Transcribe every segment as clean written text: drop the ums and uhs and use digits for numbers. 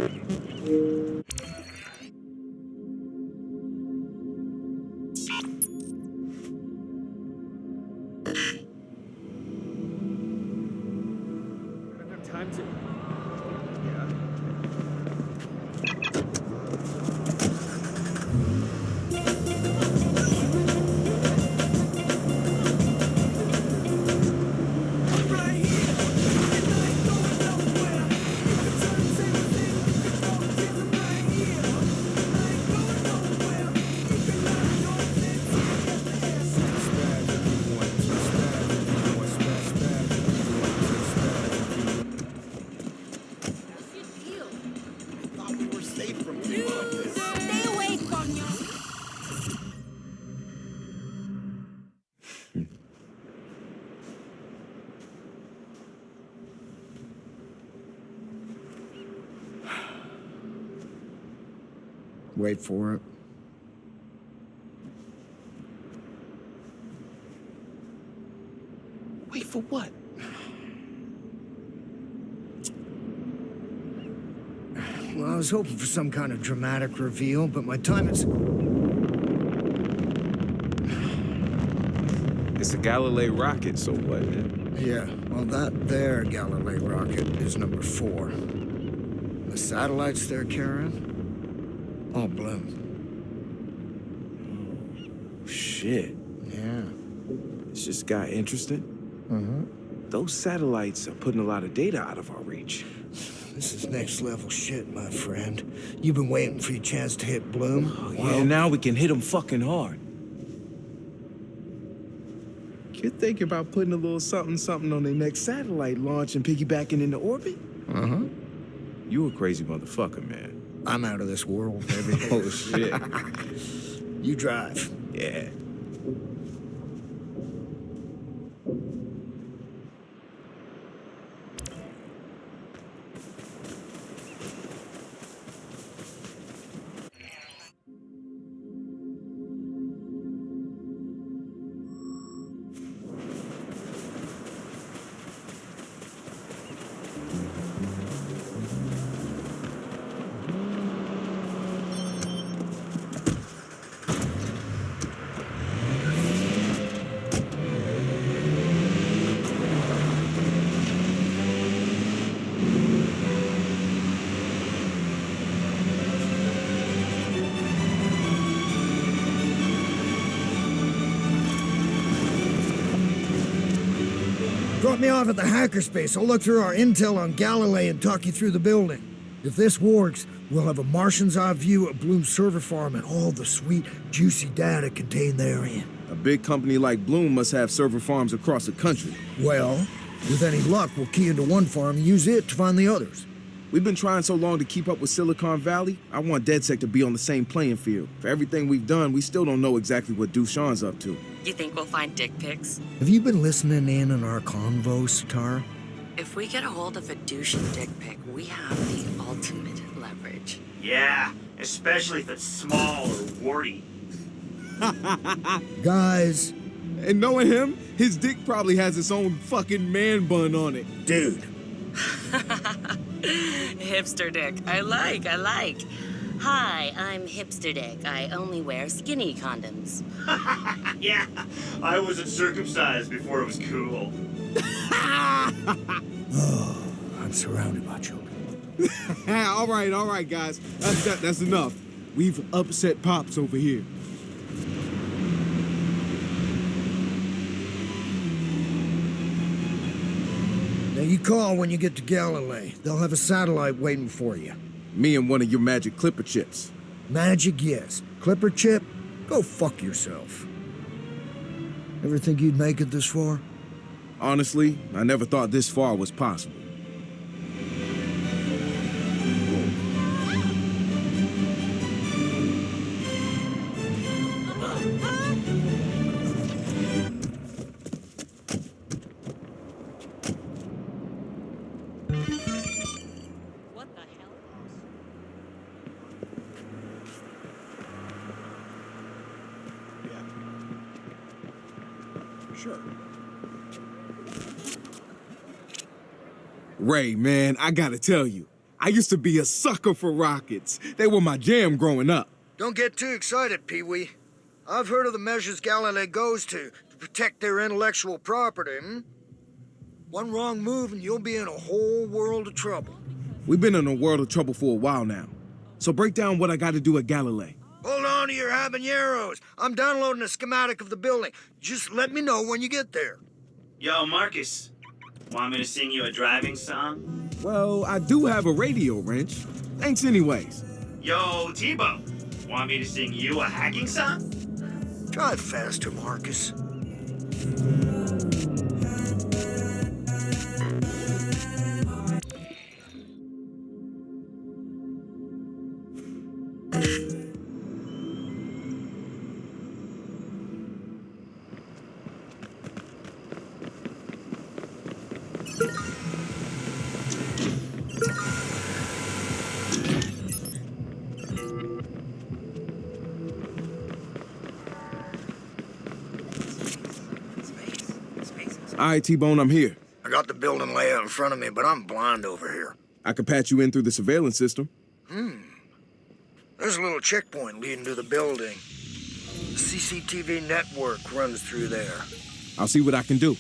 Time to... Wait for it. Wait for what? Well, I was hoping for some kind of dramatic reveal, but my time is... It's a Galilei rocket, so what, man? Yeah, well, that there Galilei rocket is number 4. The satellites they're carrying? All Bloom. Shit. Yeah. This just got interesting. Those satellites are putting a lot of data out of our reach. This is next level shit, my friend. You've been waiting for your chance to hit Bloom. Oh, yeah, and now we can hit them fucking hard. You're thinking about putting a little something on their next satellite launch and piggybacking into orbit? You a crazy motherfucker, man. I'm out of this world, baby. Oh, shit. You drive. Yeah. Drop me off at the hackerspace. I'll look through our intel on Galilei and talk you through the building. If this works, we'll have a Martian's eye view of Bloom's server farm and all the sweet, juicy data contained therein. A big company like Bloom must have server farms across the country. Well, with any luck, we'll key into one farm and use it to find the others. We've been trying so long to keep up with Silicon Valley, I want DedSec to be on the same playing field. For everything we've done, we still don't know exactly what Dushan's up to. You think we'll find dick pics? Have you been listening in on our convo, Satara? If we get a hold of a douche dick pic, we have the ultimate leverage. Yeah, especially if it's small or warty. Guys. And knowing him, his dick probably has its own fucking man bun on it. Dude. Hipster dick. I like. Hi, I'm Hipster Dick. I only wear skinny condoms. Yeah, I wasn't circumcised before it was cool. Oh, I'm surrounded by children. all right, guys. That's enough. We've upset Pops over here. Now you call when you get to Galilei. They'll have a satellite waiting for you. Me and one of your magic clipper chips. Magic, yes. Clipper chip? Go fuck yourself. Ever think you'd make it this far? Honestly, I never thought this far was possible. What the hell? Sure. Ray, man, I gotta tell you, I used to be a sucker for rockets. They were my jam growing up. Don't get too excited, Pee-wee. I've heard of the measures Galilei goes to protect their intellectual property, One wrong move and you'll be in a whole world of trouble. We've been in a world of trouble for a while now. So break down what I gotta do at Galilei. Hold on to your habaneros. I'm downloading a schematic of the building. Just let me know when you get there. Yo, Marcus. Want me to sing you a driving song? Well, I do have a radio wrench. Thanks anyways. Yo, Tebow. Want me to sing you a hacking song? Drive faster, Marcus. All right, T-Bone, I'm here. I got the building layout in front of me, but I'm blind over here. I could patch you in through the surveillance system. There's a little checkpoint leading to the building. The CCTV network runs through there. I'll see what I can do.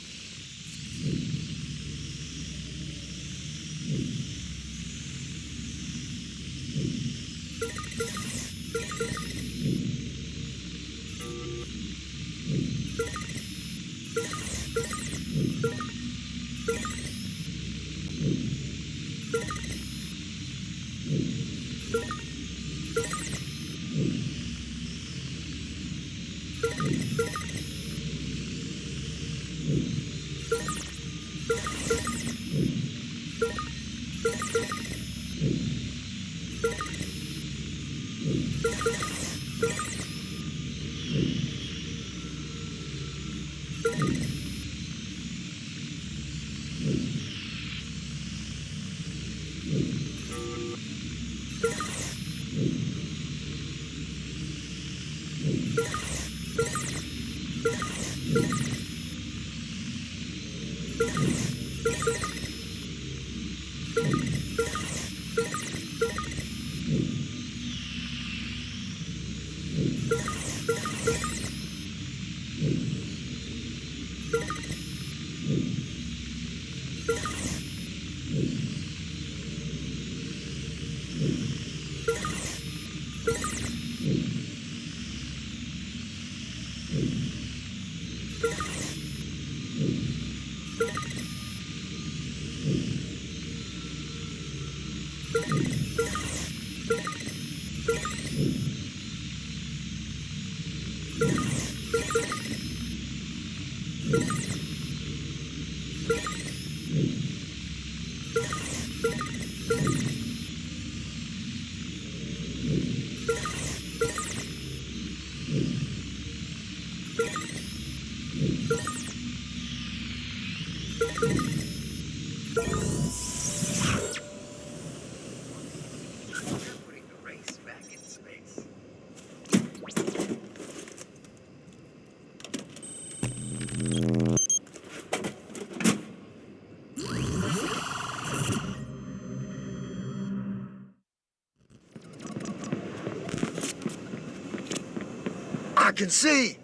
I can see.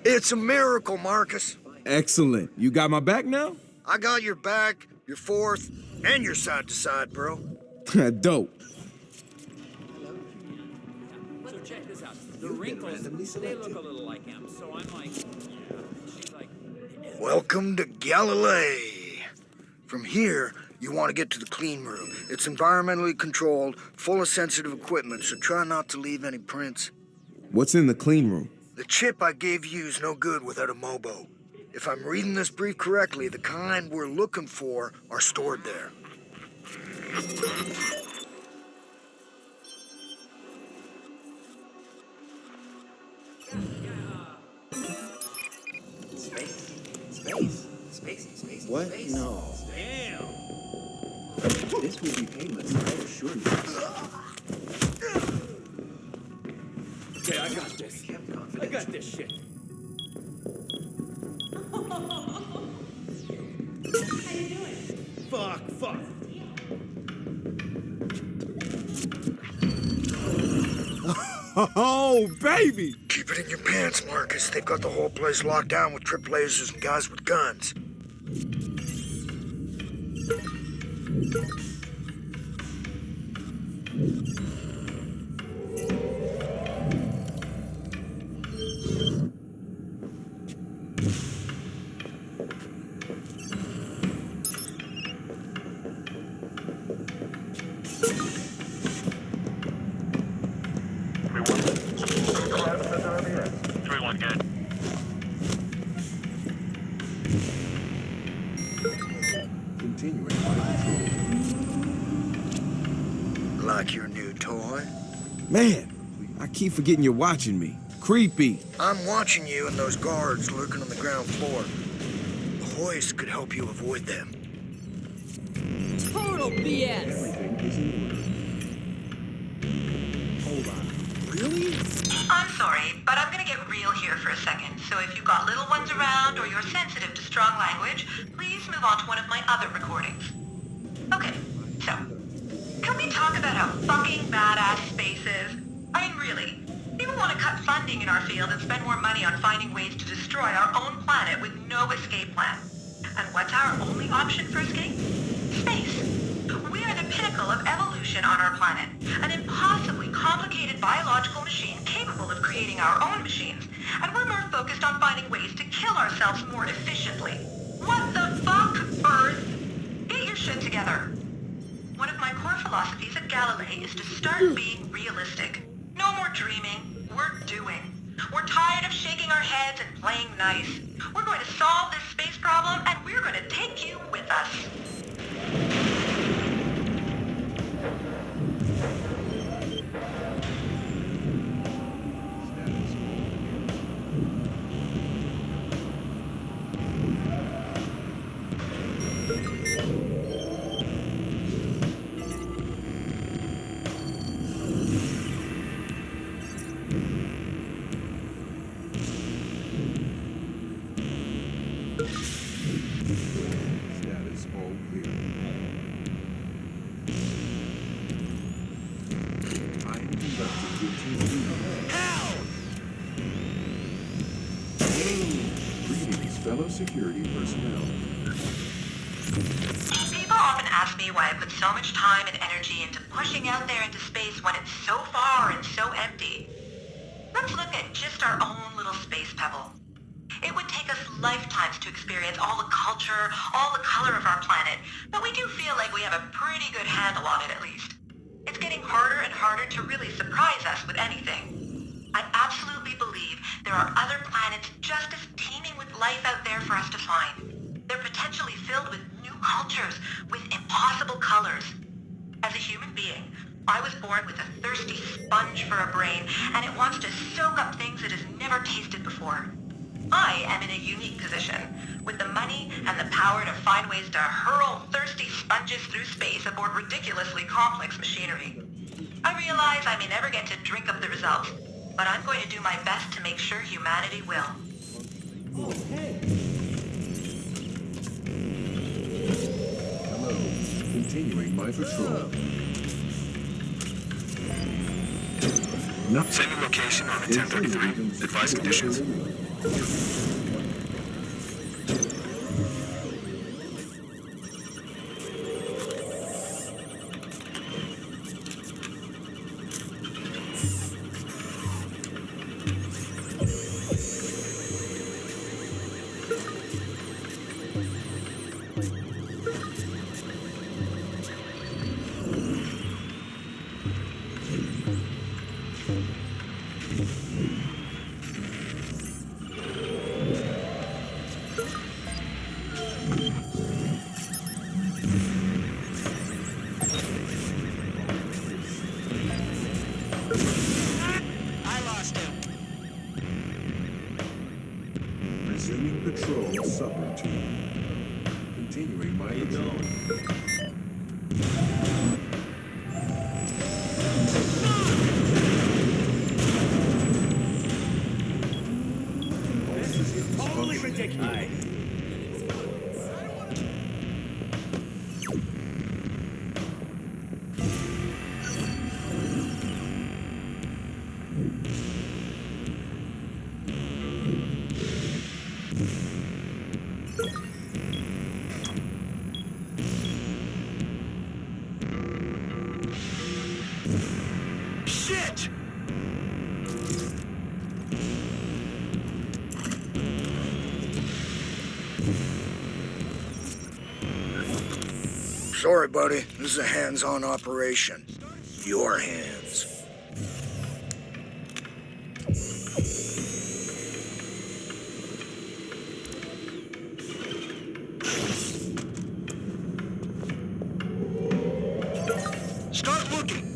It's a miracle, Marcus. Excellent. You got my back now? I got your back, your fourth, and your side to side, bro. Dope. So check this out. The wrinkles, they look a little like him. So I'm like, yeah. She's like, Welcome to Galilei. From here, you want to get to the clean room. It's environmentally controlled, full of sensitive equipment, so try not to leave any prints. What's in the clean room? The chip I gave you is no good without a Mobo. If I'm reading this brief correctly, the kind we're looking for are stored there. Space. What? No. damn. This will be painless, I assure you. Okay, I got this. I got this shit. How you doing? Fuck. Oh, baby! Keep it in your pants, Marcus. They've got the whole place locked down with trip lasers and guys with guns. Continuing my patrol. Like your new toy? Man, I keep forgetting you're watching me. Creepy. I'm watching you and those guards lurking on the ground floor. The hoist could help you avoid them. Total BS. Everything is in order. Hold on. Really? I'm sorry, but I'm gonna get real here for a second. So if you've got little ones around or you're sensitive to strong language, please move on to one of my other recordings. Okay, so, can we talk about how fucking badass space is? I mean, really, people want to cut funding in our field and spend more money on finding ways to destroy our own planet with no escape plan. And what's our only option for escape? Space. We are the pinnacle of evolution on our planet, an impossibly complicated biological machine capable of creating our own machines, and we're more focused on finding ways to kill ourselves more efficiently. What the fuck, Earth? Get your shit together. One of my core philosophies at Galilei is to start being realistic. No more dreaming, we're doing. We're tired of shaking our heads and playing nice. We're going to solve this space problem, and we're going to take you with us. Status all clear. I am conducting routine. Greetings, fellow security personnel. People often ask me why I put so much time and energy into pushing out there into space when it's so far and so empty. Let's look at just our own little space pebble. It would take us lifetimes to experience all the culture, all the color of our planet, but we do feel like we have a pretty good handle on it at least. It's getting harder and harder to really surprise us with anything. I absolutely believe there are other planets just as teeming with life out there for us to find. They're potentially filled with new cultures, with impossible colors. As a human being, I was born with a thirsty sponge for a brain, and it wants to soak up things it has never tasted before. I am in a unique position, with the money and the power to find ways to hurl thirsty sponges through space aboard ridiculously complex machinery. I realize I may never get to drink up the results, but I'm going to do my best to make sure humanity will. Hello. Continuing my patrol. Sending location on the 1033. Advise conditions. Resuming patrol subroutine. Continuing my patrol. Totally ridiculous. Shit! Sorry, buddy. This is a hands-on operation. Your hands. Start looking!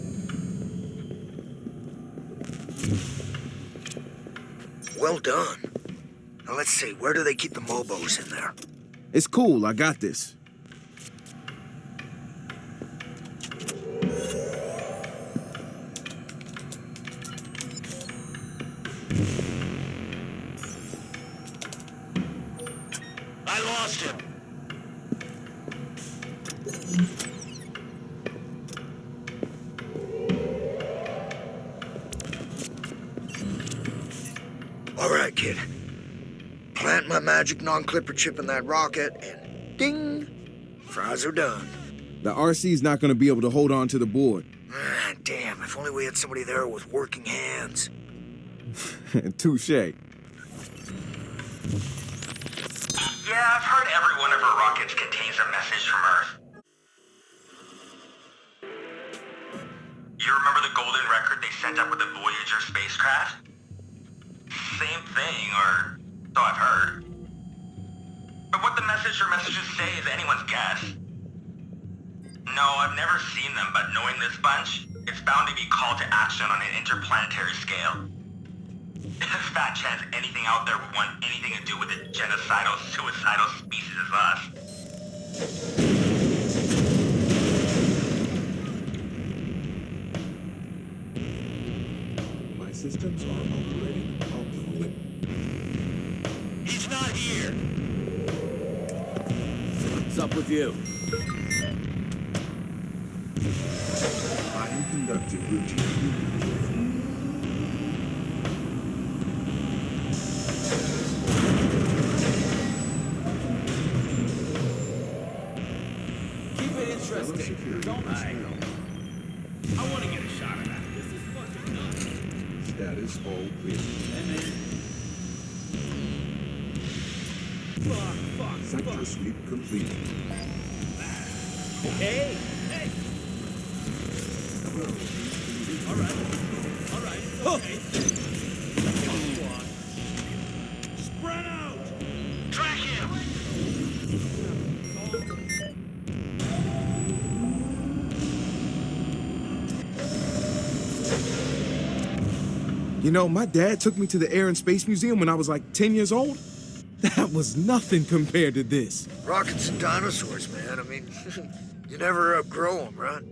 Well done. Now let's see, where do they keep the mobos in there? It's cool, I got this. I lost him. All right, kid. Plant my magic non-clipper chip in that rocket, and ding! Fries are done. The RC's not gonna be able to hold on to the board. Ah, damn, if only we had somebody there with working hands. Touche. Yeah, I've heard every one of her rockets contains a message from Earth. You remember the golden record they sent up with the Voyager spacecraft? Same thing, or so I've heard. But what the message or messages say is anyone's guess. No, I've never seen them, but knowing this bunch, it's bound to be called to action on an interplanetary scale. Fat chance anything out there would want anything to do with a genocidal, suicidal species as us. My systems are operating optimally. He's not here. What's up with you? I am conducting routine. Keep it interesting, don't I? I want to get a shot of that. This is fucking nuts. Status all clear. Sector sweep complete. Hey! Hey! All right. It's okay. Come on. Spread out! Track him! You know, my dad took me to the Air and Space Museum when I was like 10 years old. That was nothing compared to this. Rockets and dinosaurs, man. I mean, you never outgrow them, right?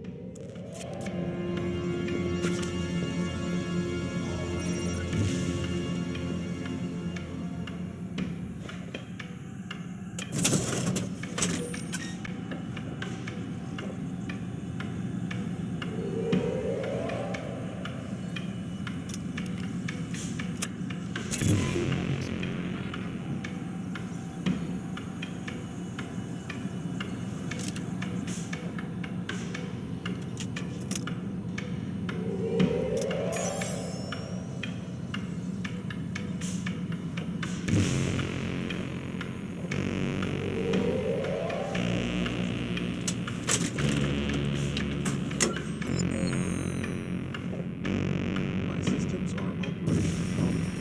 My systems are operating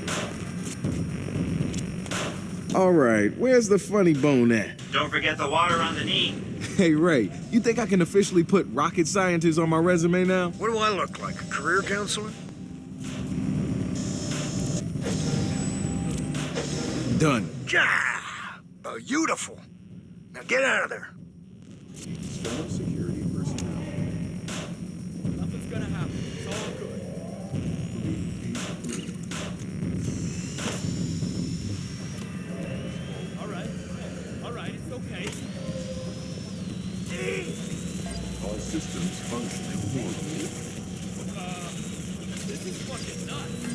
optimally. All right, where's the funny bone at? Don't forget the water on the knee. Hey, Ray, you think I can officially put rocket scientist on my resume now? What do I look like, a career counselor? Done. Yeah! Beautiful. Now get out of there. Fellow security personnel. Nothing's gonna happen. It's all good. All right, it's okay. All systems functioning normally. This is fucking nuts.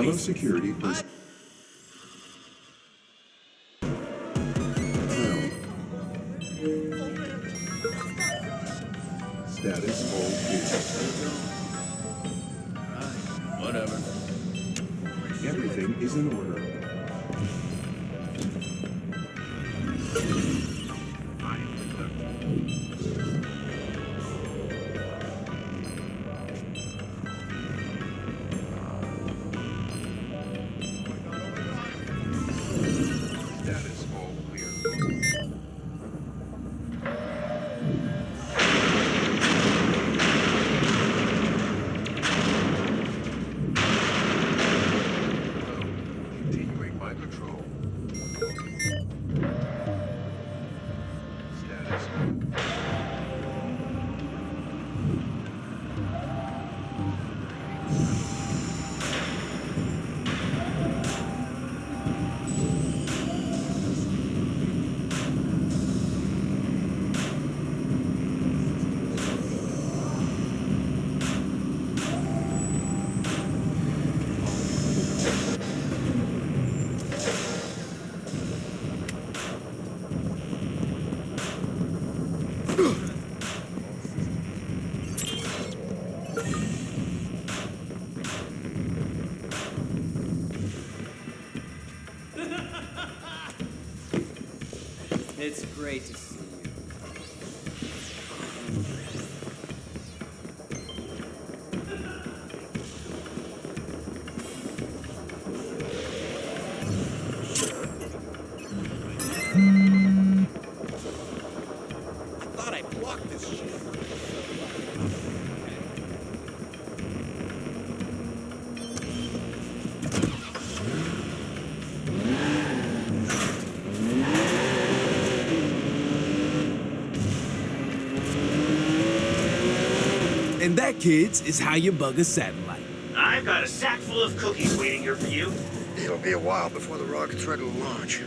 voices. security person. Status all clear. Whatever. Everything is in order. Status all clear. Continuing my patrol. Status. It's great to see you. Thought I blocked this shit. And that, kids, is how you bug a satellite. I've got a sack full of cookies waiting here for you. It'll be a while before the rocket's ready to launch.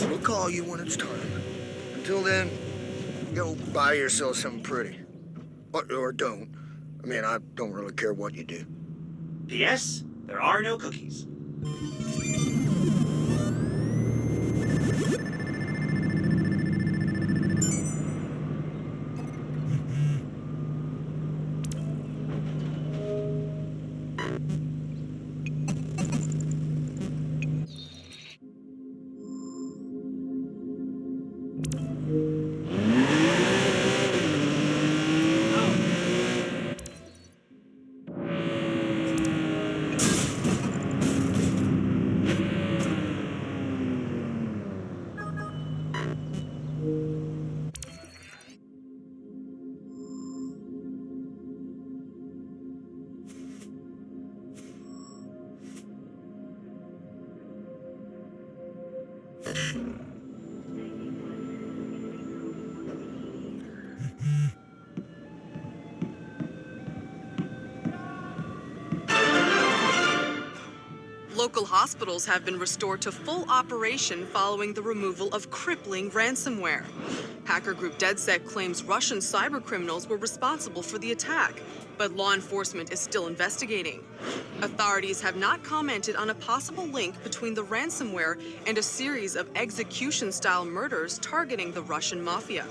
We'll call you when it's time. Until then, go buy yourself something pretty. Or don't. I mean, I don't really care what you do. P.S. There are no cookies. Local hospitals have been restored to full operation following the removal of crippling ransomware. Hacker group DedSec claims Russian cybercriminals were responsible for the attack, but law enforcement is still investigating. Authorities have not commented on a possible link between the ransomware and a series of execution-style murders targeting the Russian mafia.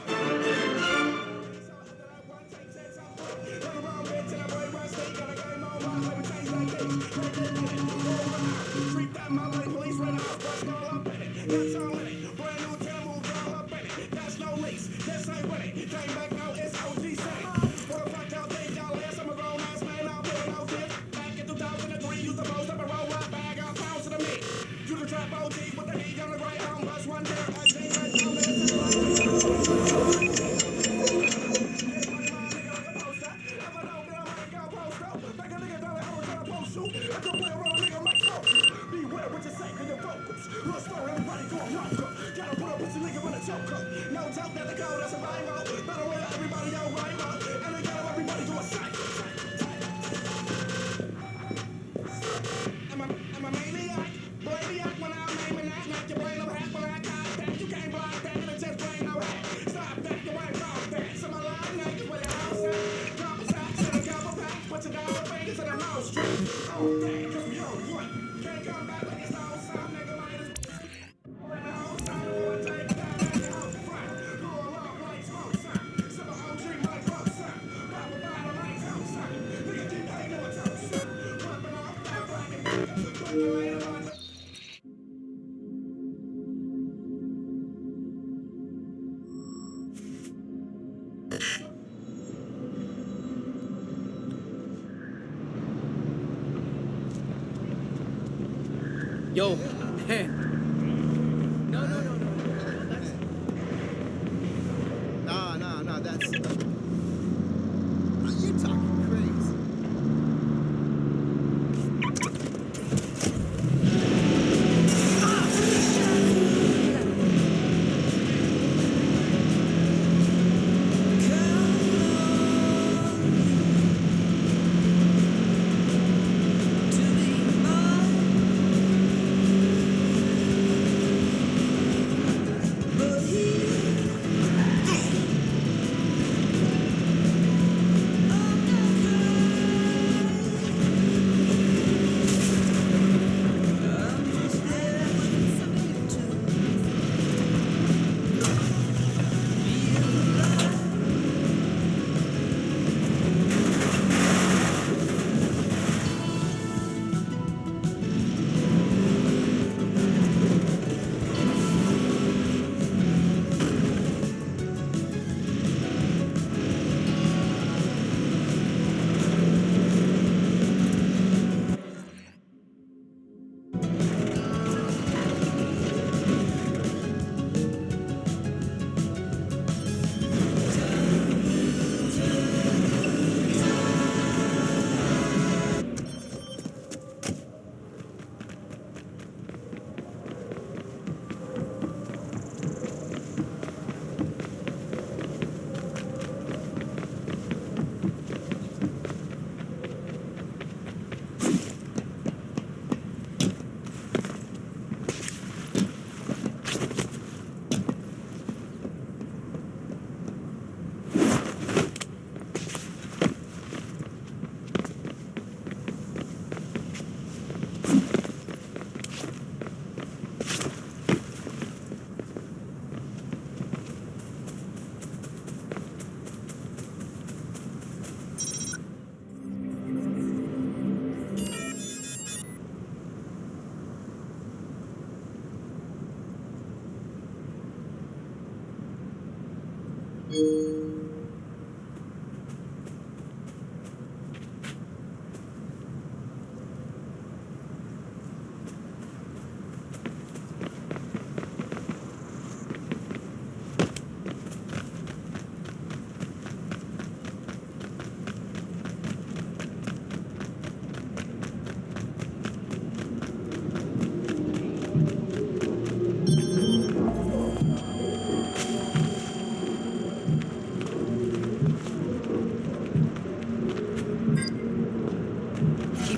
Stop that. Yo, hey. No. That's... Nah, that's... You talking crazy.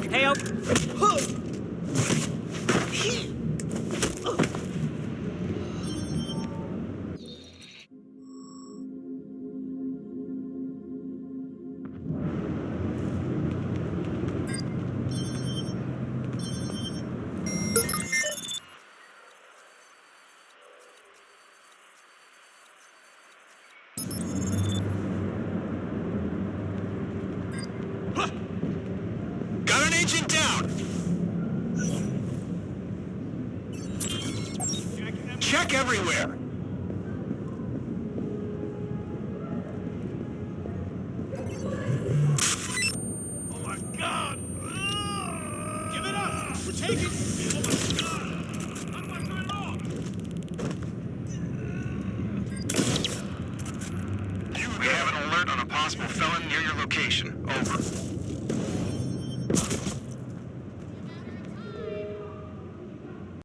Hey, up. Got an agent down! Check everywhere! Oh my God! Give it up! We're taking. Oh my God! How do I turn it off? We have an alert on a possible felon near your location. Over.